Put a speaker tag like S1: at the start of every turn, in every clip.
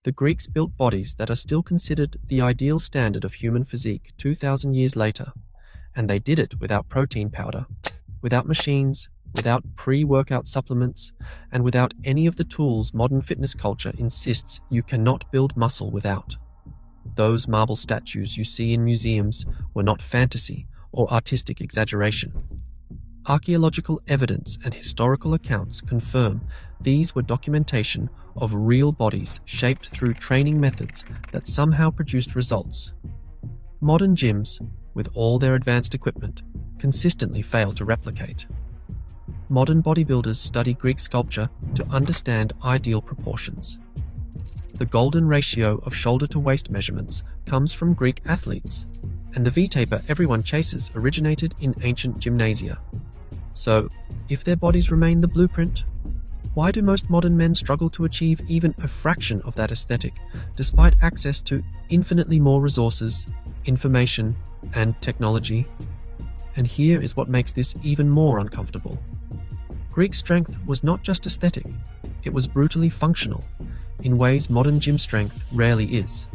S1: The Greeks built bodies that are still considered the ideal standard of human physique 2,000 years later, and they did it without protein powder, without machines, without pre-workout supplements, and without any of the tools modern fitness culture insists you cannot build muscle without. Those marble statues you see in museums were not fantasy or artistic exaggeration. Archaeological evidence and historical accounts confirm these were documentation of real bodies shaped through training methods that somehow produced results. Modern gyms, with all their advanced equipment, consistently fail to replicate. Modern bodybuilders study Greek sculpture to understand ideal proportions. The golden ratio of shoulder-to-waist measurements comes from Greek athletes, and the V-taper everyone chases originated in ancient gymnasia. So, if their bodies remain the blueprint, why do most modern men struggle to achieve even a fraction of that aesthetic, despite access to infinitely more resources, information, and technology? And here is what makes this even more uncomfortable. Greek strength was not just aesthetic, it was brutally functional, in ways modern gym strength rarely is.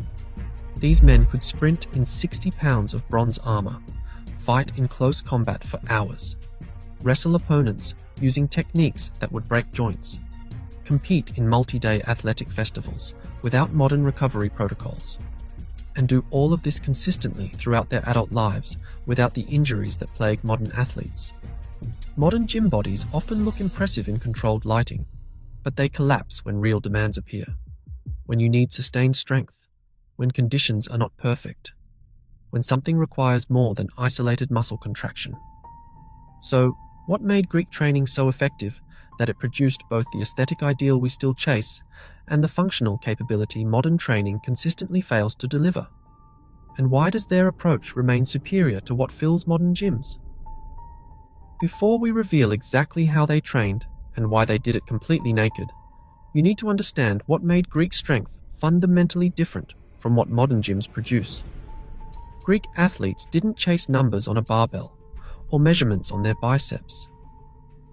S1: These men could sprint in 60 pounds of bronze armor, fight in close combat for hours, wrestle opponents using techniques that would break joints, compete in multi-day athletic festivals without modern recovery protocols, and do all of this consistently throughout their adult lives without the injuries that plague modern athletes. Modern gym bodies often look impressive in controlled lighting, but they collapse when real demands appear, when you need sustained strength, when conditions are not perfect, when something requires more than isolated muscle contraction. So, what made Greek training so effective that it produced both the aesthetic ideal we still chase and the functional capability modern training consistently fails to deliver? And why does their approach remain superior to what fills modern gyms? Before we reveal exactly how they trained and why they did it completely naked, you need to understand what made Greek strength fundamentally different from what modern gyms produce. Greek athletes didn't chase numbers on a barbell or measurements on their biceps.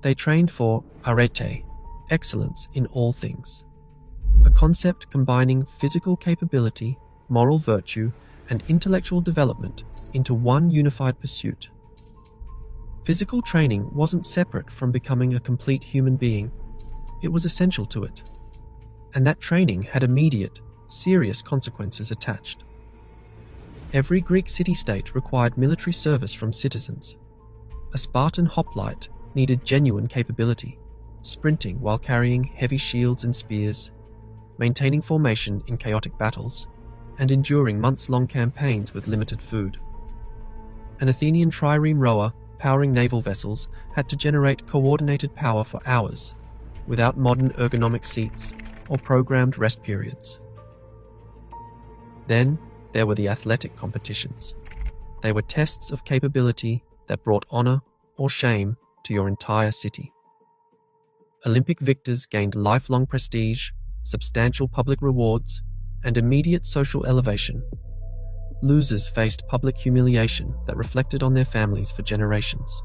S1: They trained for arete, excellence in all things, a concept combining physical capability, moral virtue, and intellectual development into one unified pursuit. Physical training wasn't separate from becoming a complete human being. It was essential to it. And that training had immediate, serious consequences attached. Every Greek city-state required military service from citizens. A Spartan hoplite needed genuine capability, sprinting while carrying heavy shields and spears, maintaining formation in chaotic battles, and enduring months-long campaigns with limited food. An Athenian trireme rower powering naval vessels had to generate coordinated power for hours, without modern ergonomic seats or programmed rest periods. Then there were the athletic competitions. They were tests of capability that brought honor or shame to your entire city. Olympic victors gained lifelong prestige, substantial public rewards, and immediate social elevation. Losers faced public humiliation that reflected on their families for generations.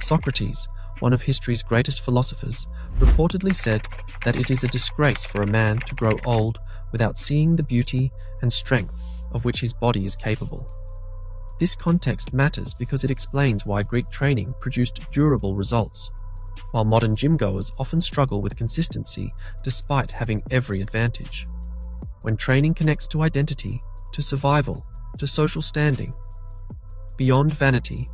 S1: Socrates, one of history's greatest philosophers, reportedly said that it is a disgrace for a man to grow old without seeing the beauty and strength of which his body is capable. This context matters because it explains why Greek training produced durable results, while modern gym-goers often struggle with consistency despite having every advantage. When training connects to identity, to survival, to social standing, beyond vanity,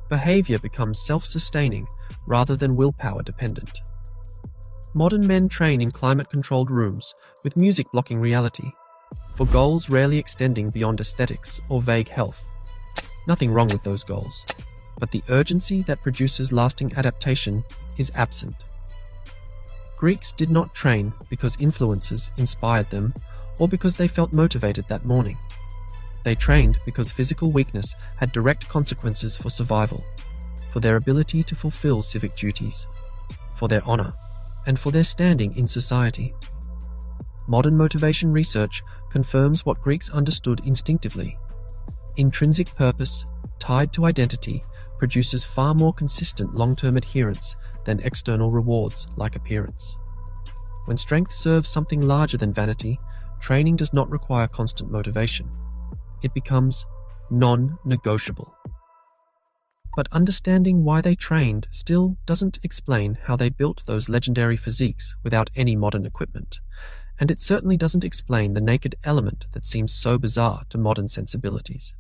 S1: behavior becomes self-sustaining rather than willpower dependent. Modern men train in climate-controlled rooms with music blocking reality, for goals rarely extending beyond aesthetics or vague health. Nothing wrong with those goals, but the urgency that produces lasting adaptation is absent. Greeks did not train because influences inspired them or because they felt motivated that morning. They trained because physical weakness had direct consequences for survival, for their ability to fulfill civic duties, for their honor, and for their standing in society. Modern motivation research confirms what Greeks understood instinctively. Intrinsic purpose, tied to identity, produces far more consistent long-term adherence than external rewards like appearance. When strength serves something larger than vanity, training does not require constant motivation. It becomes non-negotiable. But understanding why they trained still doesn't explain how they built those legendary physiques without any modern equipment, and it certainly doesn't explain the naked element that seems so bizarre to modern sensibilities.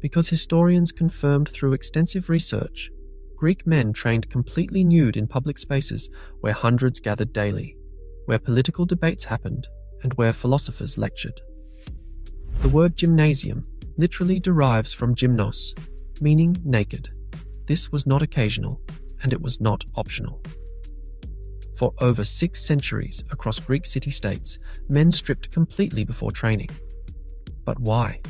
S1: Because historians confirmed through extensive research, Greek men trained completely nude in public spaces where hundreds gathered daily, where political debates happened, and where philosophers lectured. The word gymnasium literally derives from gymnos, meaning naked. This was not occasional, and it was not optional. For over 6 centuries across Greek city-states, men stripped completely before training. But why?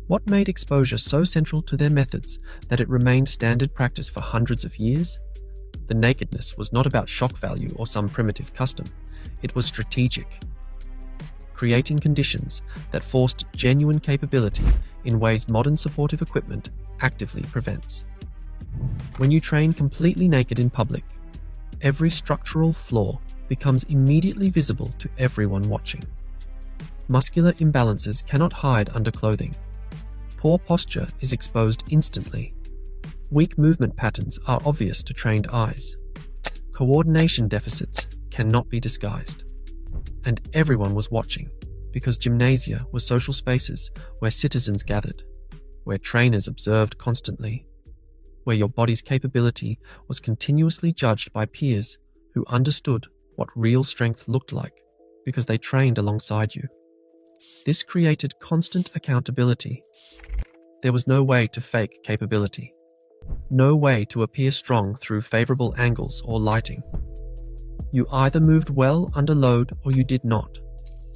S1: What made exposure so central to their methods that it remained standard practice for hundreds of years? The nakedness was not about shock value or some primitive custom. It was strategic, creating conditions that forced genuine capability in ways modern supportive equipment actively prevents. When you train completely naked in public, every structural flaw becomes immediately visible to everyone watching. Muscular imbalances cannot hide under clothing. Poor posture is exposed instantly. Weak movement patterns are obvious to trained eyes. Coordination deficits cannot be disguised. And everyone was watching, because gymnasia were social spaces where citizens gathered, where trainers observed constantly, where your body's capability was continuously judged by peers who understood what real strength looked like because they trained alongside you. This created constant accountability. There was no way to fake capability, no way to appear strong through favorable angles or lighting. You either moved well under load or you did not,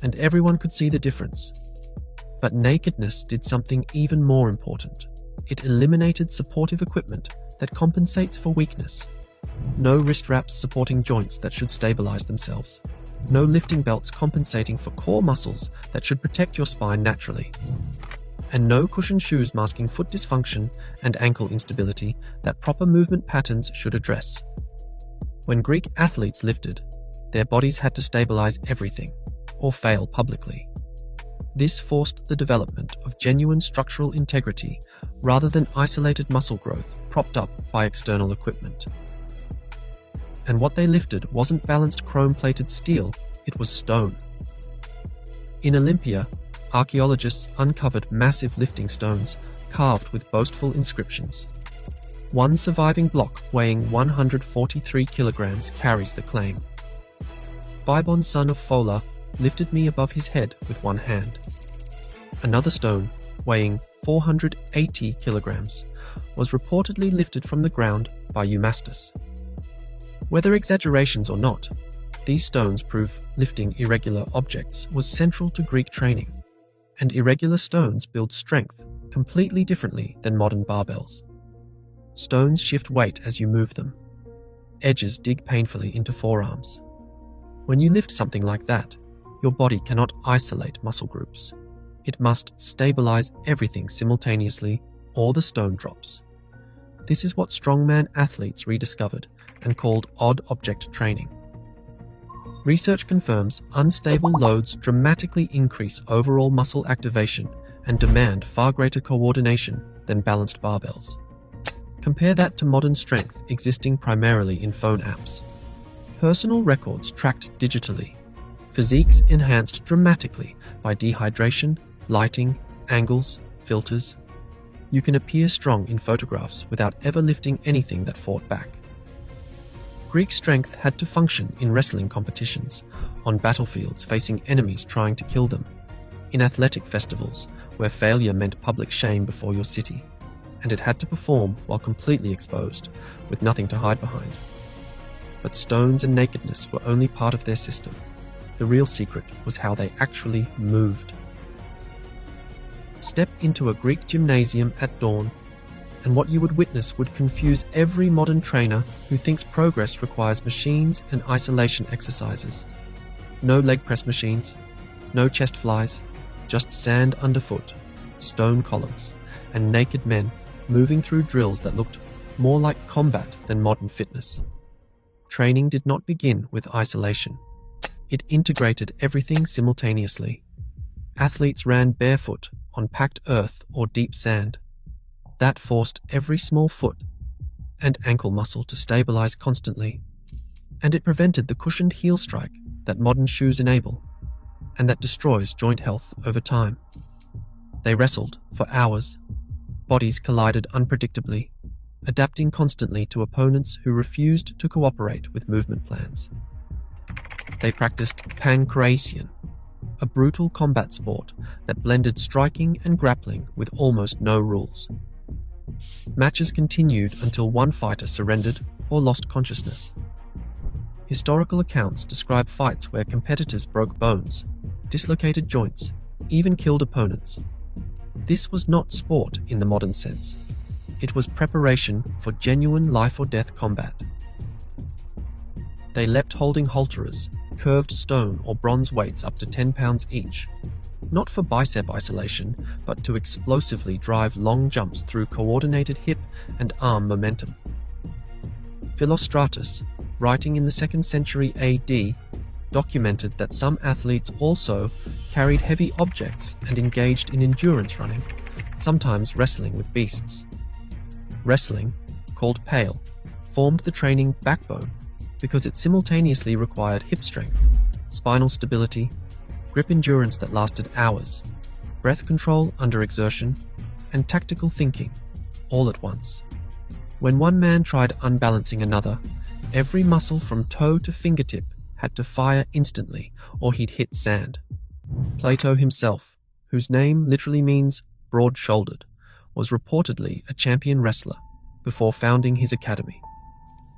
S1: and everyone could see the difference. But nakedness did something even more important. It eliminated supportive equipment that compensates for weakness. No wrist wraps supporting joints that should stabilize themselves. No lifting belts compensating for core muscles that should protect your spine naturally. And no cushioned shoes masking foot dysfunction and ankle instability that proper movement patterns should address. When Greek athletes lifted, their bodies had to stabilize everything, or fail publicly. This forced the development of genuine structural integrity rather than isolated muscle growth propped up by external equipment. And what they lifted wasn't balanced chrome-plated steel, it was stone. In Olympia, archaeologists uncovered massive lifting stones carved with boastful inscriptions. One surviving block weighing 143 kilograms carries the claim. Bibon, son of Fola, lifted me above his head with one hand. Another stone, weighing 480 kilograms, was reportedly lifted from the ground by Eumastus. Whether exaggerations or not, these stones prove lifting irregular objects was central to Greek training, and irregular stones build strength completely differently than modern barbells. Stones shift weight as you move them. Edges dig painfully into forearms. When you lift something like that, your body cannot isolate muscle groups. It must stabilize everything simultaneously, or the stone drops. This is what strongman athletes rediscovered and called odd object training. Research confirms unstable loads dramatically increase overall muscle activation and demand far greater coordination than balanced barbells. Compare that to modern strength existing primarily in phone apps. Personal records tracked digitally, physiques enhanced dramatically by dehydration, lighting, angles, filters. You can appear strong in photographs without ever lifting anything that fought back. Greek strength had to function in wrestling competitions, on battlefields facing enemies trying to kill them, in athletic festivals where failure meant public shame before your city, and it had to perform while completely exposed, with nothing to hide behind. But stones and nakedness were only part of their system. The real secret was how they actually moved. Step into a Greek gymnasium at dawn, and what you would witness would confuse every modern trainer who thinks progress requires machines and isolation exercises. No leg press machines, no chest flies, just sand underfoot, stone columns, and naked men moving through drills that looked more like combat than modern fitness. Training did not begin with isolation. It integrated everything simultaneously. Athletes ran barefoot on packed earth or deep sand. That forced every small foot and ankle muscle to stabilize constantly, and it prevented the cushioned heel strike that modern shoes enable, and that destroys joint health over time. They wrestled for hours. Bodies collided unpredictably, adapting constantly to opponents who refused to cooperate with movement plans. They practiced pancration, a brutal combat sport that blended striking and grappling with almost no rules. Matches continued until one fighter surrendered or lost consciousness. Historical accounts describe fights where competitors broke bones, dislocated joints, even killed opponents. This was not sport in the modern sense. It was preparation for genuine life-or-death combat. They leapt holding halteres, curved stone or bronze weights up to 10 pounds each, not for bicep isolation, but to explosively drive long jumps through coordinated hip and arm momentum. Philostratus, writing in the 2nd century AD, documented that some athletes also carried heavy objects and engaged in endurance running, sometimes wrestling with beasts. Wrestling, called pale, formed the training backbone because it simultaneously required hip strength, spinal stability, grip endurance that lasted hours, breath control under exertion, and tactical thinking, all at once. When one man tried unbalancing another, every muscle from toe to fingertip had to fire instantly or he'd hit sand. Plato himself, whose name literally means broad-shouldered, was reportedly a champion wrestler before founding his academy.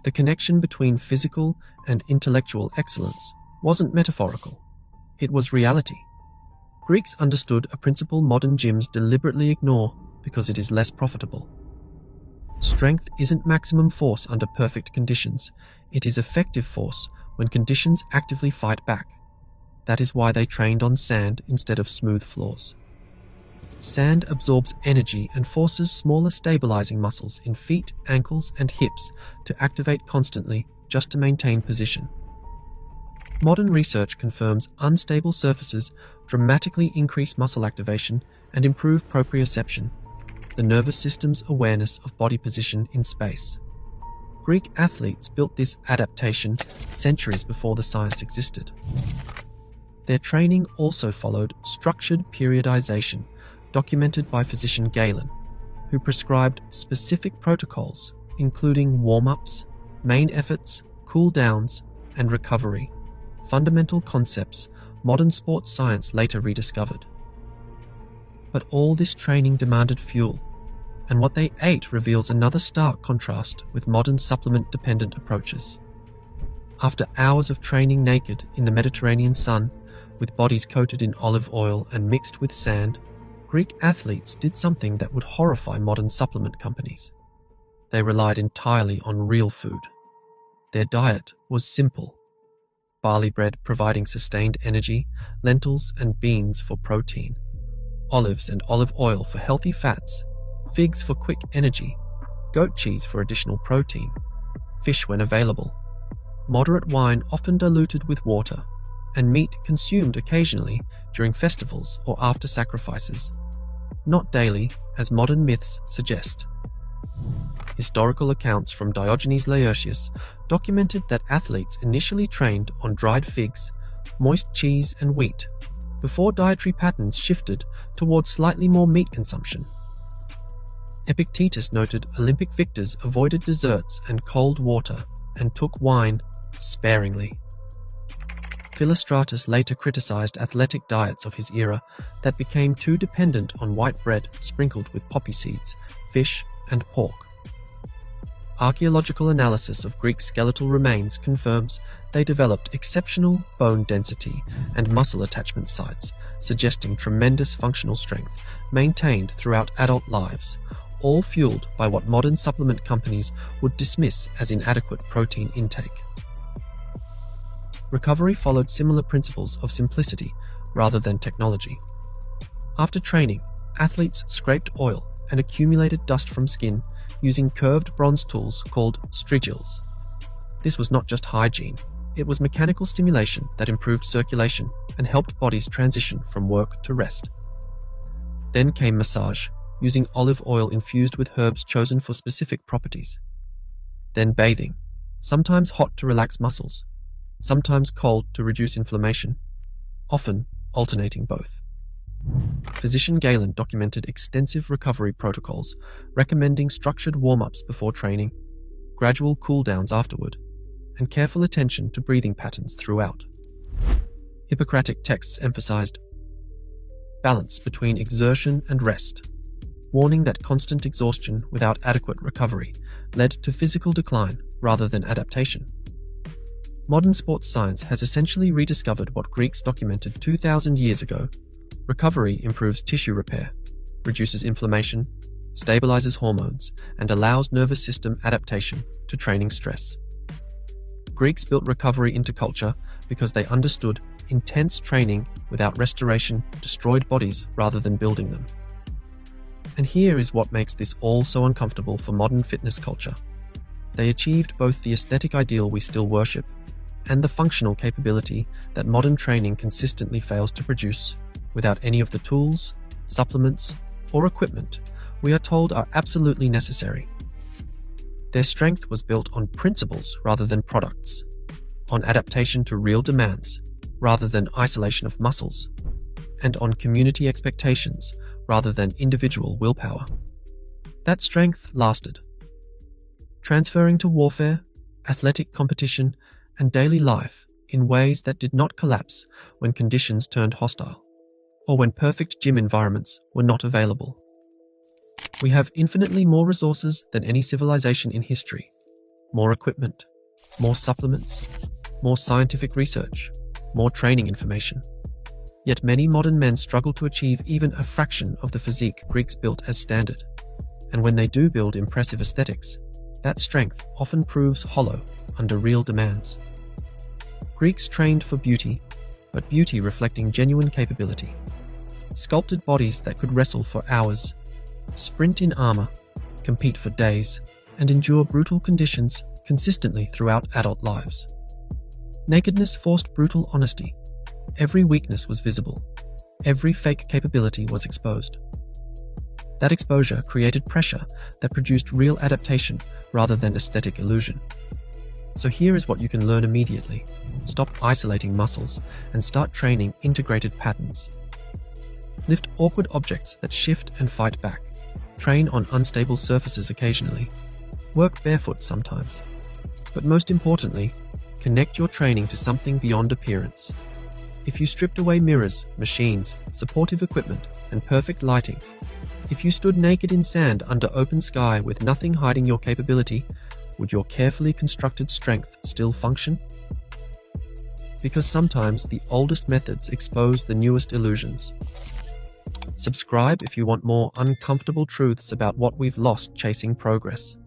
S1: The connection between physical and intellectual excellence wasn't metaphorical. It was reality. Greeks understood a principle modern gyms deliberately ignore because it is less profitable. Strength isn't maximum force under perfect conditions. It is effective force when conditions actively fight back. That is why they trained on sand instead of smooth floors. Sand absorbs energy and forces smaller stabilizing muscles in feet, ankles, and hips to activate constantly just to maintain position. Modern research confirms unstable surfaces dramatically increase muscle activation and improve proprioception, the nervous system's awareness of body position in space. Greek athletes built this adaptation centuries before the science existed. Their training also followed structured periodization, documented by physician Galen, who prescribed specific protocols, including warm-ups, main efforts, cool-downs, and recovery, fundamental concepts modern sports science later rediscovered. But all this training demanded fuel, and what they ate reveals another stark contrast with modern supplement-dependent approaches. After hours of training naked in the Mediterranean sun, with bodies coated in olive oil and mixed with sand, Greek athletes did something that would horrify modern supplement companies. They relied entirely on real food. Their diet was simple: barley bread providing sustained energy, lentils and beans for protein, olives and olive oil for healthy fats, figs for quick energy, goat cheese for additional protein, fish when available, moderate wine often diluted with water, and meat consumed occasionally during festivals or after sacrifices, not daily as modern myths suggest. Historical accounts from Diogenes Laertius documented that athletes initially trained on dried figs, moist cheese and wheat, before dietary patterns shifted towards slightly more meat consumption. Epictetus noted Olympic victors avoided desserts and cold water and took wine sparingly. Philostratus later criticized athletic diets of his era that became too dependent on white bread sprinkled with poppy seeds, fish, and pork. Archaeological analysis of Greek skeletal remains confirms they developed exceptional bone density and muscle attachment sites, suggesting tremendous functional strength maintained throughout adult lives, all fueled by what modern supplement companies would dismiss as inadequate protein intake. Recovery followed similar principles of simplicity rather than technology. After training, athletes scraped oil and accumulated dust from skin using curved bronze tools called strigils. This was not just hygiene, It was mechanical stimulation that improved circulation and helped bodies transition from work to rest. Then came massage, using olive oil infused with herbs chosen for specific properties. Then bathing, sometimes hot to relax muscles, sometimes cold to reduce inflammation, often alternating both. Physician Galen documented extensive recovery protocols, recommending structured warm-ups before training, gradual cool-downs afterward, and careful attention to breathing patterns throughout. Hippocratic texts emphasized balance between exertion and rest, warning that constant exhaustion without adequate recovery led to physical decline rather than adaptation. Modern sports science has essentially rediscovered what Greeks documented 2,000 years ago. Recovery improves tissue repair, reduces inflammation, stabilizes hormones, and allows nervous system adaptation to training stress. Greeks built recovery into culture because they understood intense training without restoration destroyed bodies rather than building them. And here is what makes this all so uncomfortable for modern fitness culture. They achieved both the aesthetic ideal we still worship and the functional capability that modern training consistently fails to produce without any of the tools, supplements, or equipment we are told are absolutely necessary. Their strength was built on principles rather than products, on adaptation to real demands rather than isolation of muscles, and on community expectations rather than individual willpower. That strength lasted, transferring to warfare, athletic competition, and daily life in ways that did not collapse when conditions turned hostile, or when perfect gym environments were not available. We have infinitely more resources than any civilization in history, more equipment, more supplements, more scientific research, more training information. Yet many modern men struggle to achieve even a fraction of the physique Greeks built as standard. And when they do build impressive aesthetics, that strength often proves hollow under real demands. Greeks trained for beauty, but beauty reflecting genuine capability. Sculpted bodies that could wrestle for hours, sprint in armor, compete for days, and endure brutal conditions consistently throughout adult lives. Nakedness forced brutal honesty. Every weakness was visible. Every fake capability was exposed. That exposure created pressure that produced real adaptation rather than aesthetic illusion. So here is what you can learn immediately. Stop isolating muscles and start training integrated patterns. Lift awkward objects that shift and fight back. Train on unstable surfaces occasionally. Work barefoot sometimes. But most importantly, connect your training to something beyond appearance. If you stripped away mirrors, machines, supportive equipment, and perfect lighting, if you stood naked in sand under open sky with nothing hiding your capability, would your carefully constructed strength still function? Because sometimes the oldest methods expose the newest illusions. Subscribe if you want more uncomfortable truths about what we've lost chasing progress.